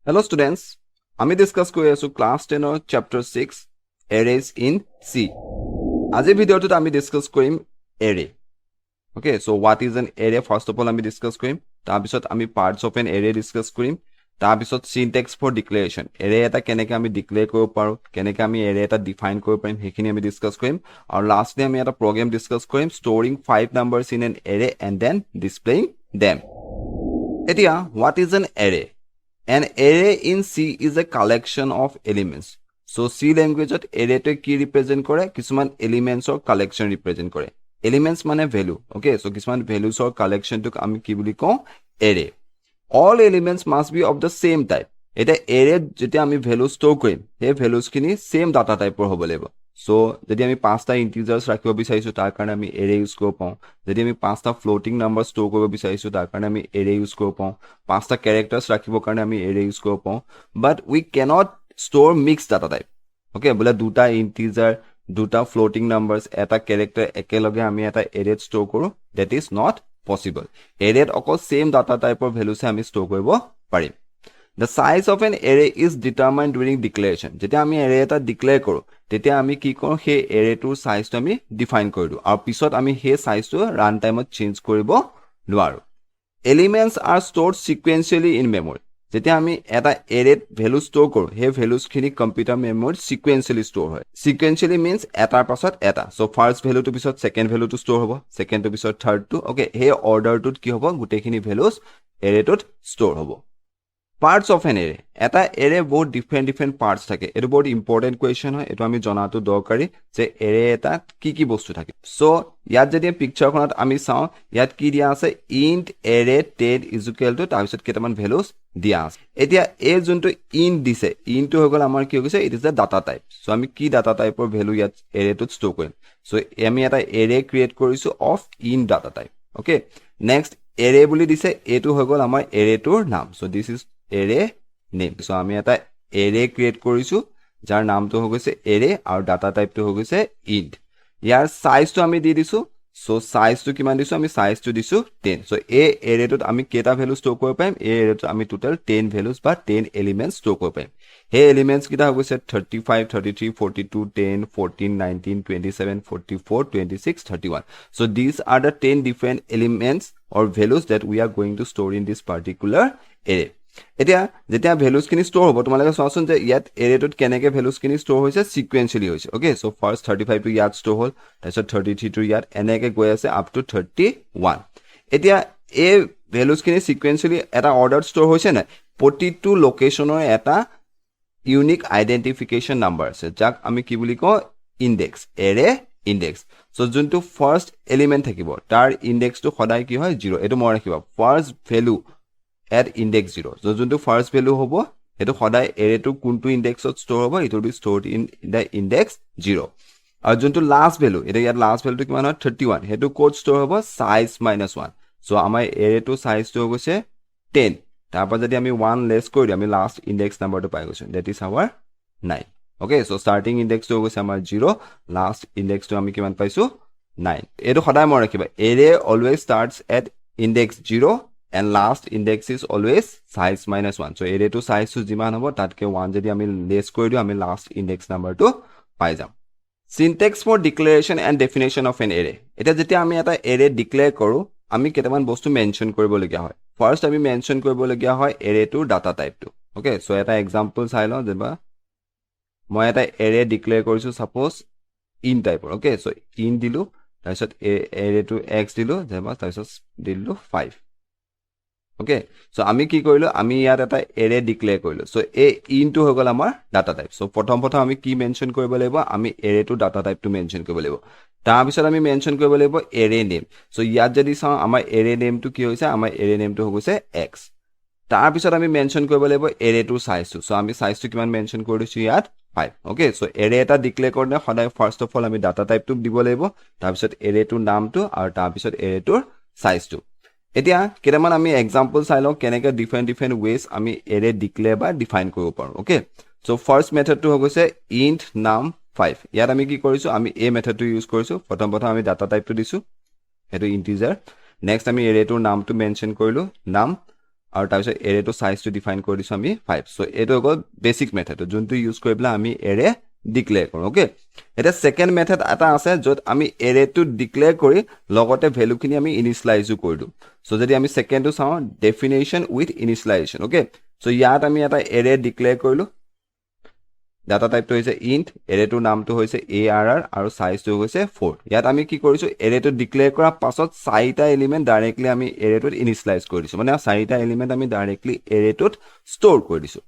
Hello students, আমি discuss কৰি আছো class 10 or chapter 6 arrays in C. আজি ভিডিওটোত আমি discuss কৰিম array. Okay, so what is an array? First of all আমি discuss কৰিম. তাৰ পিছত আমি parts of an array discuss কৰিম. তাৰ পিছত syntax for declaration. Array এটা কেনেকৈ আমি declare কৰিব পাৰো, কেনেকৈ আমি array এটা define কৰিব পাৰিম, সেইখিনি আমি discuss কৰিম. আৰু lastly আমি এটা program discuss কৰিম storing 5 numbers in an array and then displaying them. এতিয়া what is an array? An array in C is a collection of elements. So C language at array to ki represent kore, kisuman elements or collection represent kore. Elements mane value. Okay, so kisuman values or collection to ami ki boli ko array. All elements must be of the same type. Eta array jete ami values store korim, he values kini same data type or hobo lebo. So jodi ami 5 ta integers rakhibo bisaisu tar karone ami array use koro pao. Jodi ami 5 ta floating numbers store koribo bisaisu tar karone ami array use koro pao. 5 ta characters rakhibo karone ami array use koro pao. But we cannot store mixed data type. Okay, bole duta integer, duta floating numbers, eta character ekeloge ami eta array store koru. That is not possible. Array okol same data type or values ami store koribo parim. The size of an array is determined during declaration. Jete ami array eta declare koru, tete ami ki koru he array to size to ami define kori du. Aru pisot ami he size to runtime ot change koribo noaru. Elements are stored sequentially in memory. Jete ami eta array value store koru, he values khini computer memory sequentially store hoy. Sequentially means eta pasot eta. So first value to pisot second value to store hobo, second to pisot third to. Okay, he order to ki hobo gute khini values array to store hobo. Parts of an array. Eta array both different parts thake. Eto both important question hoy. Eto ami jonato dorkari je array eta ki bostu thake. So yat jodi picture khonat ami saw yat ki dia ase int array 10 is equal to tar bisot ketaman values dia ase. Etia a junto int dise. Int to hogol amar ki hoise, it is the data type. So ami ki data type or value yat array to store korim. So ami eta array create korisu of int data type. Okay, next array boli dise, a to hogol amar array tor naam. So this is array name. So ami eta array create korisu jar naam to hoise array aru data type to hoise int. Yar size to ami di disu. So size to kiman disu, ami size to disu 10. So a array to ami keta values store koribo parim, a array to ami total 10 values ba 10 elements store koribo parim. He elements kita hoise 35 33 42 10 14 19 27 44 26 31. So these are the 10 different elements or values that we are going to store in this particular array. Etia jetia values kini store hobo tomalage soasun je yat array tot keneke values kini store hoise sequentially hoise. Okay, so first 35 to yat store hol, tasot 33 to yat eneke goi ase up to 31. Etia a values kini sequentially eta order store hoise na, প্ৰতিটো location or eta unique identification number ase jak ami ki boli ko index, array index. So junto first element thakibo tar index to sodai ki hoy 0. Eto moi rakhiba first value at index 0. So junto first value hobo eto sodai array to kuntu index ot store hobo, it will be stored in the index 0. Aru junto last value, eta yat last value to kiman hoy 31, hetu code store hobo size -1. So amar array to size to hoise 10. Tarpor jodi ami 1 less kori ami last index number to pai goisu, that is our 9. Okay, so starting index to hoise amar 0, last index to ami kiman paisu 9. Eto sodai moi rakhiba array always starts at index 0 and last index is always size -1. So array to size to jiman hobo tatke 1 jodi ami less kori diu ami last index number to pai jam. Syntax for declaration and definition of an array. Eta jetia ami eta array declare koru, ami ketaman bostu mention koribo logia hoy. First ami mention koribo logia hoy array to data type to. Okay, so eta example sai lo jeba moi eta array declare korisu suppose int type. Okay, so int dilu tasot array to x dilu jeba tasot dilu 5. Okay, so ami ki korilo, ami yat eta array declare korilo. So a int to hogol amar data type. So prothom ami ki mention koribo laibo, ami array to data type to mention koribo laibo. Tar bisot ami mention koribo laibo array name. So yat jodi sa amar array name to ki hoise, amar array name to hoise x. Tar bisot ami mention koribo laibo array to size to. So ami size to kiman mention korisu yat 5. Okay, so array eta declare korne sodai first of all ami data type to dibo laibo, tar bisot array to naam to aru tar bisot array to size to. Etia ketaman ami example sai lo keneka different ways ami array declare ba define koribo paru. Okay, so first method to hoise int num 5. Yat ami ki korisu, ami a method to use korisu. Prothom ami data type to disu, etu integer. Next ami array to naam to mention korilu num আৰু তাৰ পিছত এৰেটো সাইজটো define কৰি দিছো আমি 5 so এটো গল basic method যোনটো use কৰিবলা আমি এৰে declare কৰো ওকে এটা সেকেন্ড মেথড এটা আছে যত আমি এৰেটো ডিক্লেয়াৰ কৰি লগতে ভ্যালু খিনি আমি ইনিশিয়ালাইজও কৰি দিও সো যদি আমি সেকেন্ডটো চাও definition with initialization okay so ইয়াত আমি এটা এৰে ডিক্লেয়াৰ কৰিলো ডাটা টাইপটো হৈছে ইন্ট এৰেটোৰ নামটো হৈছে arr আৰু সাইজটো হৈছে 4 ইয়াত আমি কি কৰিছো এৰেটো ডিক্লেয়াৰ কৰা পাছত চাৰিটা এলিমেন্ট ডাইৰেক্টলি আমি এৰেটোত ইনিশিয়ালাইজ কৰি দিছো মানে চাৰিটা এলিমেন্ট আমি ডাইৰেক্টলি এৰেটোত ষ্ট'ৰ কৰি দিছো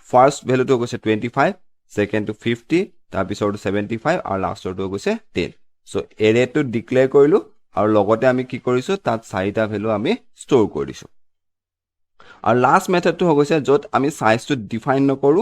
ফাৰ্স্ট ভ্যালুটো হৈছে 25 সেকেন্ডটো 50 তাৰ পিছৰটো 75 আৰু লাষ্টৰটো হৈছে 10 সো এৰেটো ডিক্লেয়াৰ কৰিলো আৰু লগতে আমি কি কৰিছো তাত চাৰিটা ভ্যালু আমি ষ্ট'ৰ কৰি দিছো আৰু লাষ্ট মেথডটো হৈছে যত আমি সাইজটো ডিফাইন নকৰো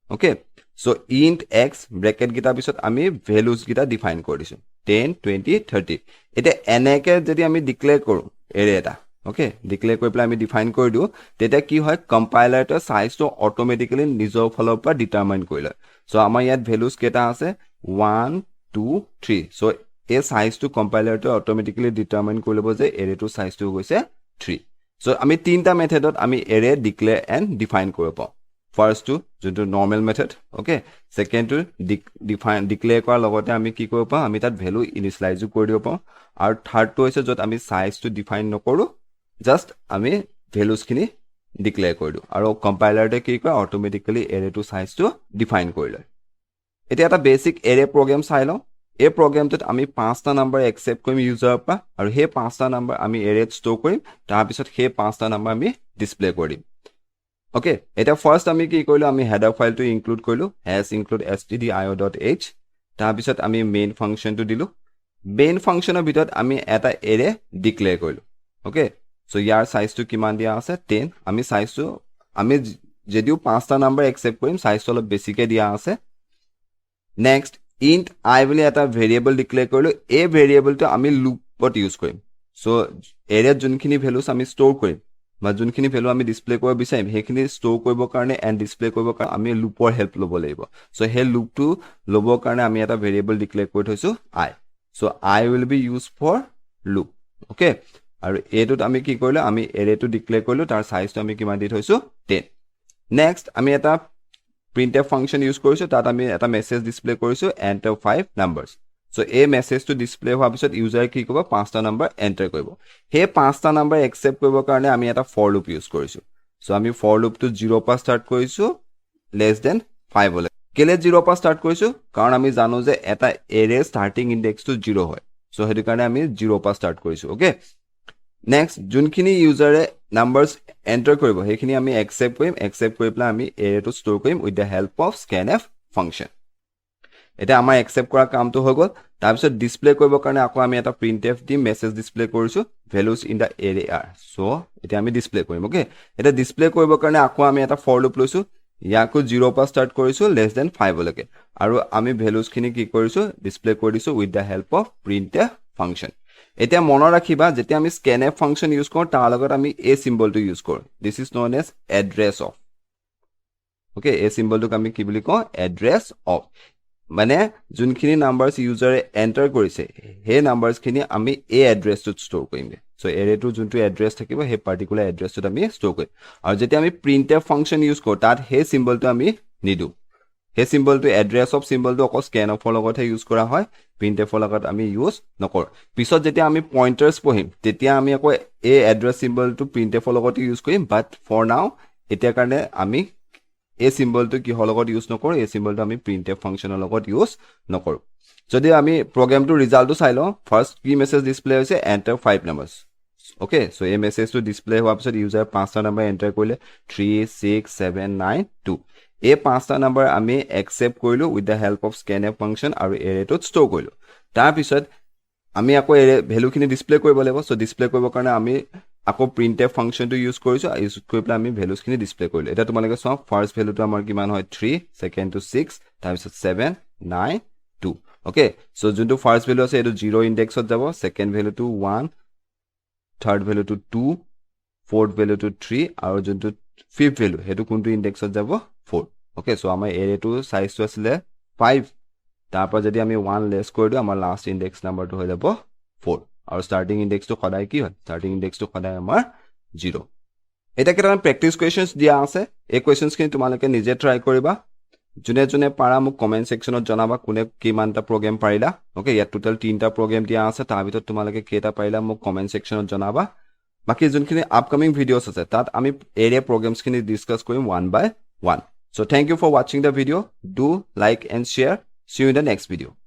okay So int x bracket gita bisot ami values gita define korisu 10 20 30 eta enake jodi ami declare koru array eta okay declare koi pla ami define kori diu teta ki hoy compiler to size to automatically nijor follow pa determine koila so amar yat values keta ase 1 2 3 so a size to compiler to automatically determine koribo je array to size to hoise 3 so ami tinta method ot ami array declare and define koribo First to যোনটো normal method okay second to define declare কৰা লগতে আমি কি কৰিব পাম আমি তাত value initialise কৰি দিব পাম আৰু থাৰ্ড টো হৈছে যত আমি সাইজ টো ডিফাইন নকৰো জাস্ট আমি ভ্যালুজ খিনি ডিক্লেয়াৰ কৰি দিও আৰু কম্পাইলাৰতে কি কৰে অটোমেটিক্যালি এৰে টু সাইজ টো ডিফাইন কৰি লয় এটা এটা বেসিক এৰে প্ৰগ্ৰাম চাই লও এই প্ৰগ্ৰামটোত আমি পাঁচটা নম্বৰ একচেপ্ট কৰিম ইউজাৰ পৰা আৰু সেই পাঁচটা নম্বৰ আমি এৰেত ষ্ট'ৰ কৰিম তাৰ পিছত সেই পাঁচটা নম্বৰ আমি ডিসপ্লে কৰিম Okay, eta first ami ki koilo ami header file to include koilo as include stdio.h ta bisot ami main function to dilu main function or bitot ami eta array declare koilo okay so yar size to kiman dia ase 10 ami size to ami jediu panchta number accept korim size to basic e dia ase next int I boli eta variable declare koilo a variable to ami loop ot use korim so array junkhini values ami store korim বা যোনখিনি value আমি display কৰিব বিচাৰিম হেখিনি store কৰিব কাৰণে and display কৰিব কাৰণে আমি লুপৰ হেল্প ল'ব লাগিব সো হে লুপটো ল'বৰ কাৰণে আমি এটা ভেৰিয়েবল ডিক্লেয়াৰ কৰি থৈছো I so I will be used for loop okay আৰু এটোত আমি কি কৰিলো আমি এৰেটো ডিক্লেয়াৰ কৰিলো তাৰ সাইজটো আমি কিমান দি থৈছো 10 নেক্সট আমি এটা printf ফাংচন ইউজ কৰিছো তাত আমি এটা মেছেজ ডিসপ্লে কৰিছো enter 5 numbers So a message to display হোৱা পিছত ইউজাৰ কি কৰিব পাঁচটা নম্বৰ এন্টাৰ কৰিব হে পাঁচটা নম্বৰ একচেপ্ট কৰিবৰ কাৰণে আমি এটা for loop ইউজ কৰিছো সো আমি for loop to 0 পৰা ষ্টাৰ্ট কৰিছো less than 5 হলে কেলে 0 পৰা ষ্টাৰ্ট কৰিছো কাৰণ আমি জানো যে এটা এৰে ষ্টাৰ্টিং ইনডেক্স to 0 হয় সো হেতু কাৰণে আমি 0 পৰা ষ্টাৰ্ট কৰিছো ওকে নেক্সট যোনখিনি ইউজাৰে নাম্বাৰস এন্টাৰ কৰিব হেখিনি আমি একচেপ্ট কৰি প্লা আমি এৰে to ষ্ট'ৰ কৰিম with the help of scanf function এটা আমাৰ একচেপ্ট কৰা কামটো হৈ গল তাৰ পিছত ডিসপ্লে কৰিব কাৰণে আকৌ আমি এটা printf দি মেছেজ ডিসপ্লে কৰিছো values in the array are so এটা আমি ডিসপ্লে কৰিম ওকে এটা ডিসপ্লে কৰিব কাৰণে আকৌ আমি এটা for loop লৈছো ইয়াকো 0 পৰা ষ্টাৰ্ট কৰিছো less than 5 লৈকে আৰু আমি values খিনি কি কৰিছো ডিসপ্লে কৰি দিছো with the help of printf function এটা মনত ৰাখিবা যেতিয়া আমি scanf function ইউজ কৰো তাৰ লগত আমি a symbol টো ইউজ কৰো this is known as address of okay a symbol টো আমি কি বুলি কওঁ address of মানে যোনখিনি নাম্বাৰস ইউজাৰে এন্টাৰ কৰিছে হে নাম্বাৰস খিনি আমি এই এড্ৰেছটোত ষ্ট'ৰ কৰিম সো এৰেটো যোনটো এড্ৰেছ থাকিব হে পাৰ্টিকুলাৰ এড্ৰেছটোত আমি ষ্ট'ৰ কৰিম আৰু যেতিয়া আমি printf ফাংচন ইউজ কৰো তাত হে সিম্বলটো আমি নিদু হে সিম্বলটো এড্ৰেছ অফ সিম্বলটো অকল scanf ৰ লগতহে ইউজ কৰা হয় printf ৰ লগত আমি ইউজ নকৰ পিছত যেতিয়া আমি পইন্টাৰস পঢ়িম তেতিয়া আমি আকৌ এই এড্ৰেছ সিম্বলটো printf ৰ লগত ইউজ কৰিম বাট ফৰ নাও এতিয়া কাৰণে আমি a symbol to কি হলত ইউজ নকৰো a symbol to আমি printf ফাংচনৰ লগত ইউজ নকৰো যদি আমি program to result to চাই লও first কি মেছেজ ডিসপ্লে হৈছে enter 5 numbers okay so এই মেছেজ to display হোৱা পিছত ইউজাৰ পাঁচটা নম্বৰ এন্টাৰ কৰিলে 3 6 7 9 2 এই পাঁচটা নম্বৰ আমি accept কৰিলো with the help of scanf function আৰু array to ষ্ট'ৰ কৰিলো তাৰ পিছত আমি আকৌ ভ্যালু খিনি ডিসপ্লে কৰিব লাগিব সো ডিসপ্লে কৰিবৰ কাৰণে আমি আকৌ printf ফাংচন টো ইউজ কৰিছো ইউজ কৰি প্লা আমি ভ্যালুজ খিনি ডিসপ্লে কৰিলো এটা তোমালোকে চাও ফাৰ্স্ট ভ্যালু টো আমাৰ কিমান হয় 3 সেকেন্ড টো 6 তাৰ পিছত 7 9 2 ওকে সো যোনটো ফাৰ্স্ট ভ্যালু আছে এটো 0 ইনডেক্সত যাব সেকেন্ড ভ্যালু টো 1 থাৰ্ড ভ্যালু টো 2 ফোৰ্থ ভ্যালু টো 3 আৰু যোনটো ফিফথ ভ্যালু হেতু কোনটো ইনডেক্সত যাব 4 ওকে সো আমাৰ এৰে টো সাইজ টো আছিল 5 তাৰপৰ যদি আমি 1 লেস কৰি দিও আমাৰ লাষ্ট ইনডেক্স নাম্বাৰটো হৈ যাব 4 আৰু starting index to সদায় কি হয় starting index to সদায় আমাৰ 0 এটা কেইটামান প্ৰেক্টিছ কুৱেশ্যনছ দিয়া আছে এই কুৱেশ্যনছখিনি তোমালোকে নিজে ট্ৰাই কৰিবা যোনে যোনে পাৰা মোক কমেণ্ট ছেকশ্যনত জনাবা কোনে কিমানটা প্ৰগ্ৰেম পাৰিলা ওকে ইয়াত টোটেল 3টা প্ৰগ্ৰেম দিয়া আছে তাৰ ভিতৰত তোমালোকে কেইটা পাৰিলা মোক কমেণ্ট ছেকশ্যনত জনাবা বাকি যোনখিনি আপকামিং ভিডিঅ'ছ আছে তাত আমি এৰিয়া প্ৰগ্ৰেমছখিনি ডিছকাছ কৰিম one by one So thank you for watching the video. Do like and share. See you in the next video.